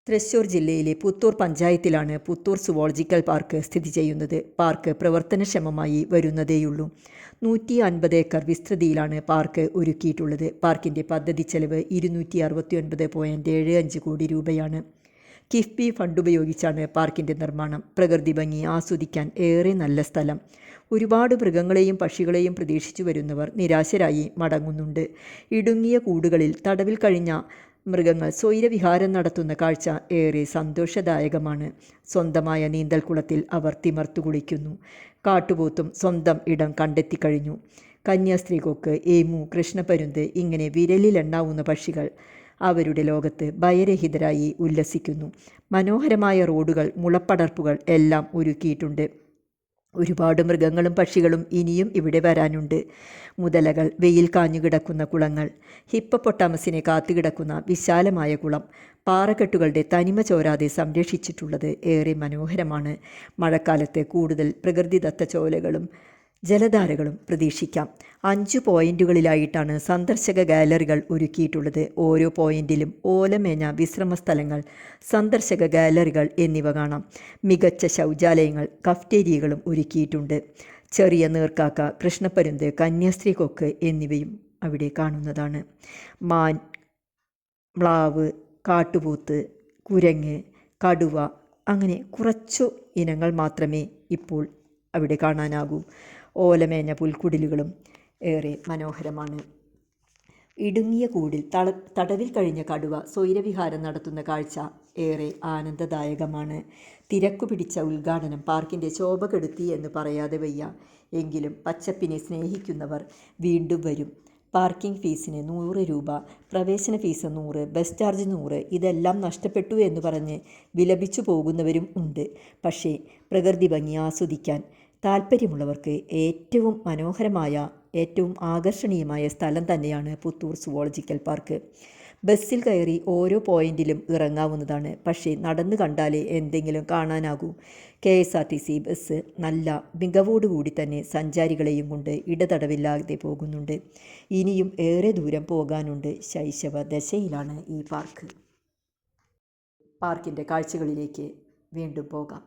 തൃശ്ശൂർ ജില്ലയിലെ Puthur പഞ്ചായത്തിലാണ് Puthur zoological park സ്ഥിതി ചെയ്യുന്നത്. പാർക്ക് പ്രവർത്തനക്ഷമമായി വരുന്നതേയുള്ളൂ. 150 ഏക്കർ വിസ്തൃതിയിലാണ് പാർക്ക് ഒരുക്കിയിട്ടുള്ളത്. പാർക്കിൻ്റെ പദ്ധതി ചെലവ് 269.75 കോടി രൂപയാണ്. കിഫ്ബി ഫണ്ട് ഉപയോഗിച്ചാണ് പാർക്കിൻ്റെ നിർമ്മാണം. പ്രകൃതി ഭംഗി ആസ്വദിക്കാൻ ഏറെ നല്ല സ്ഥലം. ഒരുപാട് മൃഗങ്ങളെയും പക്ഷികളെയും പ്രതീക്ഷിച്ചു വരുന്നവർ നിരാശരായി മടങ്ങുന്നുണ്ട്. ഇടുങ്ങിയ കൂടുകളിൽ തടവിൽ കഴിഞ്ഞ മൃഗങ്ങൾ സ്വൈരവിഹാരം നടത്തുന്ന കാഴ്ച ഏറെ സന്തോഷദായകമാണ്. സ്വന്തമായ നീന്തൽക്കുളത്തിൽ അവർ തിമർത്തു കുളിക്കുന്നു. കാട്ടുപോത്തും സ്വന്തം ഇടം കണ്ടെത്തിക്കഴിഞ്ഞു. കന്യാസ്ത്രീകൊക്ക്, ഏമു, കൃഷ്ണപരുന്ത് ഇങ്ങനെ വിരലിലെണ്ണാവുന്ന പക്ഷികൾ അവരുടെ ലോകത്ത് ഭയരഹിതരായി ഉല്ലസിക്കുന്നു. മനോഹരമായ റോഡുകൾ, മുളപ്പടർപ്പുകൾ എല്ലാം ഒരുക്കിയിട്ടുണ്ട്. ഒരുപാട് മൃഗങ്ങളും പക്ഷികളും ഇനിയും ഇവിടെ വരാനുണ്ട്. മുതലകൾ, വെയിൽ കാഞ്ഞുകിടക്കുന്ന കുളങ്ങൾ, ഹിപ്പപ്പൊട്ടാമസിനെ കാത്തുകിടക്കുന്ന വിശാലമായ കുളം, പാറക്കെട്ടുകളുടെ തനിമ ചോരാതെ സംരക്ഷിച്ചിട്ടുള്ളത് ഏറെ മനോഹരമാണ്. മഴക്കാലത്ത് കൂടുതൽ പ്രകൃതിദത്ത ചോലകളും ജലധാരകളും പ്രതീക്ഷിക്കാം. 5 പോയിന്റുകളിലായിട്ടാണ് സന്ദർശക ഗാലറികൾ ഒരുക്കിയിട്ടുള്ളത്. ഓരോ പോയിന്റിലും ഓലമേഞ്ഞ വിശ്രമ സ്ഥലങ്ങൾ, സന്ദർശക ഗാലറികൾ എന്നിവ കാണാം. മികച്ച ശൗചാലയങ്ങൾ, കഫ്റ്റേരിയകളും ഒരുക്കിയിട്ടുണ്ട്. ചെറിയ നീർക്കാക്ക, കൃഷ്ണപരുന്ത്, കന്യാസ്ത്രീ കൊക്ക് എന്നിവയും അവിടെ കാണുന്നതാണ്. മാൻ, മ്ലാവ്, കാട്ടുപോത്ത്, കുരങ്ങ്, കടുവ അങ്ങനെ കുറച്ചു ഇനങ്ങൾ മാത്രമേ ഇപ്പോൾ അവിടെ കാണാനാകൂ. ഓലമേഞ്ഞ പുൽക്കുടിലുകളും ഏറെ മനോഹരമാണ്. ഇടുങ്ങിയ കൂടിൽ തടവിൽ കഴിഞ്ഞ കടുവ സ്വൈരവിഹാരം നടത്തുന്ന കാഴ്ച ഏറെ ആനന്ദദായകമാണ്. തിരക്കുപിടിച്ച ഉദ്ഘാടനം പാർക്കിൻ്റെ ശോഭ കെടുത്തി എന്ന് പറയാതെ വയ്യ. എങ്കിലും പച്ചപ്പിനെ സ്നേഹിക്കുന്നവർ വീണ്ടും വരും. പാർക്കിംഗ് ഫീസിന് 100 രൂപ, പ്രവേശന ഫീസ് 100, ബസ് ചാർജ് 100 ഇതെല്ലാം നഷ്ടപ്പെട്ടു എന്ന് പറഞ്ഞ് വിലപിച്ചു പോകുന്നവരും ഉണ്ട്. പക്ഷേ പ്രകൃതി ഭംഗി ആസ്വദിക്കാൻ താല്പര്യമുള്ളവർക്ക് ഏറ്റവും മനോഹരമായ, ഏറ്റവും ആകർഷണീയമായ സ്ഥലം തന്നെയാണ് പുത്തൂർ സുവോളജിക്കൽ പാർക്ക്. ബസ്സിൽ കയറി ഓരോ പോയിന്റിലും ഇറങ്ങാവുന്നതാണ്. പക്ഷേ നടന്നു കണ്ടാലേ എന്തെങ്കിലും കാണാനാകൂ. KSRTC ബസ് നല്ല മികവോടുകൂടി തന്നെ സഞ്ചാരികളെയും കൊണ്ട് ഇടതടവില്ലാതെ പോകുന്നുണ്ട്. ഇനിയും ഏറെ ദൂരം പോകാനുണ്ട്. ശൈശവ ദശയിലാണ് ഈ പാർക്ക്. പാർക്കിൻ്റെ കാഴ്ചകളിലേക്ക് വീണ്ടും പോകാം.